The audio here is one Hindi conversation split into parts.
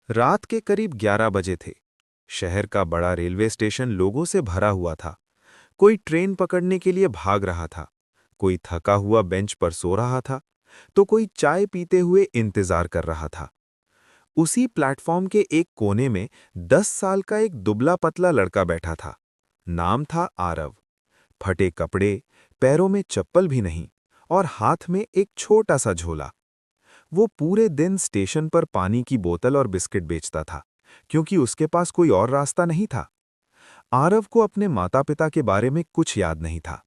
रात के करीब 11 बजे थे। शहर का बड़ा रेलवे स्टेशन लोगों से भरा हुआ था। कोई ट्रेन पकड़ने के लिए भाग रहा था, कोई थका हुआ बेंच पर सो रहा था, तो कोई चाय पीते हुए इंतजार कर रहा था। उसी प्लेटफॉर्म के एक कोने में 10 साल का एक दुबला पतला लड़का बैठा था। नाम था आरव। फटे कपड़े, पैरों में चप्पल भी नहीं, और हाथ में एक छोटा सा झोला। वो पूरे दिन स्टेशन पर पानी की बोतल और बिस्किट बेचता था, क्योंकि उसके पास कोई और रास्ता नहीं था। आरव को अपने माता पिता के बारे में कुछ याद नहीं था।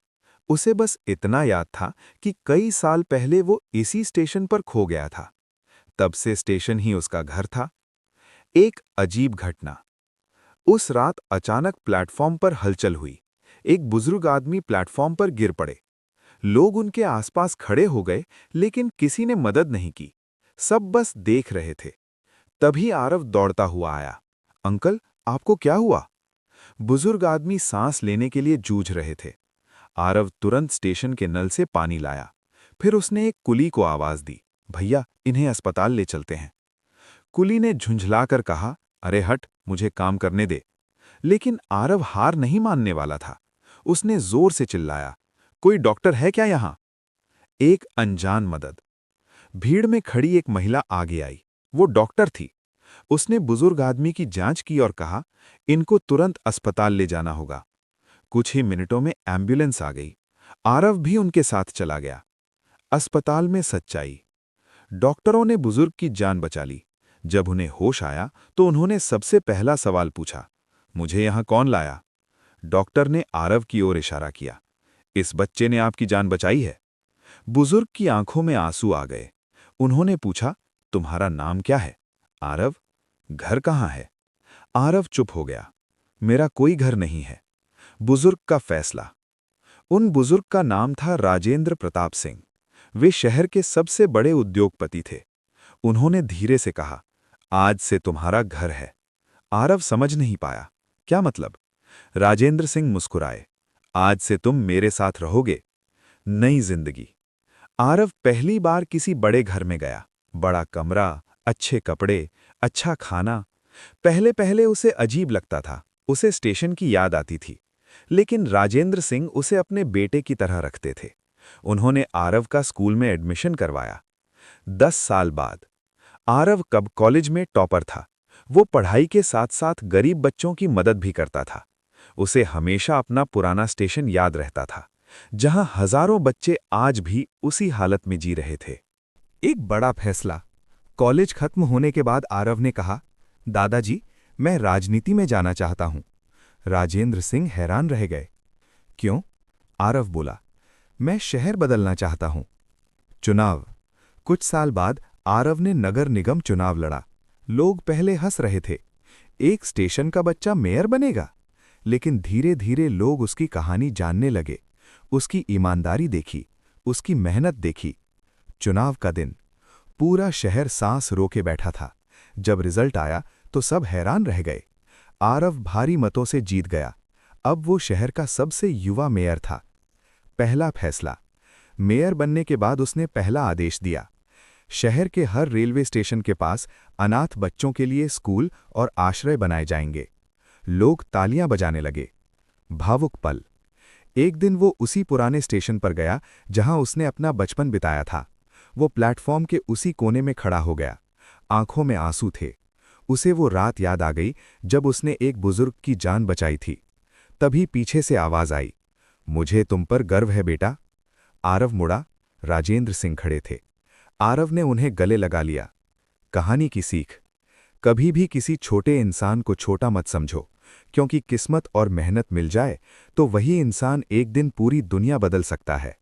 उसे बस इतना याद था कि कई साल पहले वो इसी स्टेशन पर खो गया था। तब से स्टेशन ही उसका घर था। एक अजीब घटना। उस रात अचानक प्लेटफॉर्म पर हलचल हुई। एक बुजुर्ग आदमी प्लेटफॉर्म पर गिर पड़े। लोग उनके आसपास खड़े हो गए, लेकिन किसी ने मदद नहीं की। सब बस देख रहे थे। तभी आरव दौड़ता हुआ आया। अंकल, आपको क्या हुआ? बुजुर्ग आदमी सांस लेने के लिए जूझ रहे थे। आरव तुरंत स्टेशन के नल से पानी लाया। फिर उसने एक कुली को आवाज दी, भैया, इन्हें अस्पताल ले चलते हैं। कुली ने झुंझलाकर कहा, अरे हट, मुझे काम करने दे। लेकिन आरव हार नहीं मानने वाला था। उसने जोर से चिल्लाया, कोई डॉक्टर है क्या यहां? एक अनजान मदद। भीड़ में खड़ी एक महिला आगे आई। वो डॉक्टर थी। उसने बुजुर्ग आदमी की जांच की और कहा, इनको तुरंत अस्पताल ले जाना होगा। कुछ ही मिनटों में एम्बुलेंस आ गई। आरव भी उनके साथ चला गया। अस्पताल में सच्चाई। डॉक्टरों ने बुजुर्ग की जान बचा ली। जब उन्हें होश आया तो उन्होंने सबसे पहला सवाल पूछा, मुझे यहां कौन लाया? डॉक्टर ने आरव की ओर इशारा किया, इस बच्चे ने आपकी जान बचाई है। बुजुर्ग की आंखों में आंसू आ गए। उन्होंने पूछा, तुम्हारा नाम क्या है? आरव। घर कहाँ है? आरव चुप हो गया। मेरा कोई घर नहीं है। बुजुर्ग का फैसला। उन बुजुर्ग का नाम था राजेंद्र प्रताप सिंह। वे शहर के सबसे बड़े उद्योगपति थे। उन्होंने धीरे से कहा, आज से तुम्हारा घर है। आरव समझ नहीं पाया, क्या मतलब? राजेंद्र सिंह मुस्कुराए, आज से तुम मेरे साथ रहोगे। नई जिंदगी। आरव पहली बार किसी बड़े घर में गया। बड़ा कमरा, अच्छे कपड़े, अच्छा खाना। पहले पहले उसे अजीब लगता था। उसे स्टेशन की याद आती थी। लेकिन राजेंद्र सिंह उसे अपने बेटे की तरह रखते थे। उन्होंने आरव का स्कूल में एडमिशन करवाया। 10 साल बाद आरव कब कॉलेज में टॉपर था। वो पढ़ाई के साथ साथ गरीब बच्चों की मदद भी करता था। उसे हमेशा अपना पुराना स्टेशन याद रहता था, जहां हजारों बच्चे आज भी उसी हालत में जी रहे थे। एक बड़ा फैसला। कॉलेज खत्म होने के बाद आरव ने कहा, दादाजी, मैं राजनीति में जाना चाहता हूं। राजेंद्र सिंह हैरान रह गए। क्यों? आरव बोला, मैं शहर बदलना चाहता हूं। चुनाव। कुछ साल बाद आरव ने नगर निगम चुनाव लड़ा। लोग पहले हंस रहे थे, एक स्टेशन का बच्चा मेयर बनेगा। लेकिन धीरे धीरे लोग उसकी कहानी जानने लगे। उसकी ईमानदारी देखी, उसकी मेहनत देखी। चुनाव का दिन। पूरा शहर सांस रोके बैठा था। जब रिजल्ट आया तो सब हैरान रह गए। आरव भारी मतों से जीत गया। अब वो शहर का सबसे युवा मेयर था। पहला फैसला। मेयर बनने के बाद उसने पहला आदेश दिया, शहर के हर रेलवे स्टेशन के पास अनाथ बच्चों के लिए स्कूल और आश्रय बनाए जाएंगे। लोग तालियां बजाने लगे। भावुक पल। एक दिन वो उसी पुराने स्टेशन पर गया जहां उसने अपना बचपन बिताया था। वो प्लेटफॉर्म के उसी कोने में खड़ा हो गया। आंखों में आंसू थे। उसे वो रात याद आ गई जब उसने एक बुजुर्ग की जान बचाई थी। तभी पीछे से आवाज आई, मुझे तुम पर गर्व है बेटा। आरव मुड़ा। राजेंद्र सिंह खड़े थे। आरव ने उन्हें गले लगा लिया। कहानी की सीख। कभी भी किसी छोटे इंसान को छोटा मत समझो, क्योंकि किस्मत और मेहनत मिल जाए तो वही इंसान एक दिन पूरी दुनिया बदल सकता है।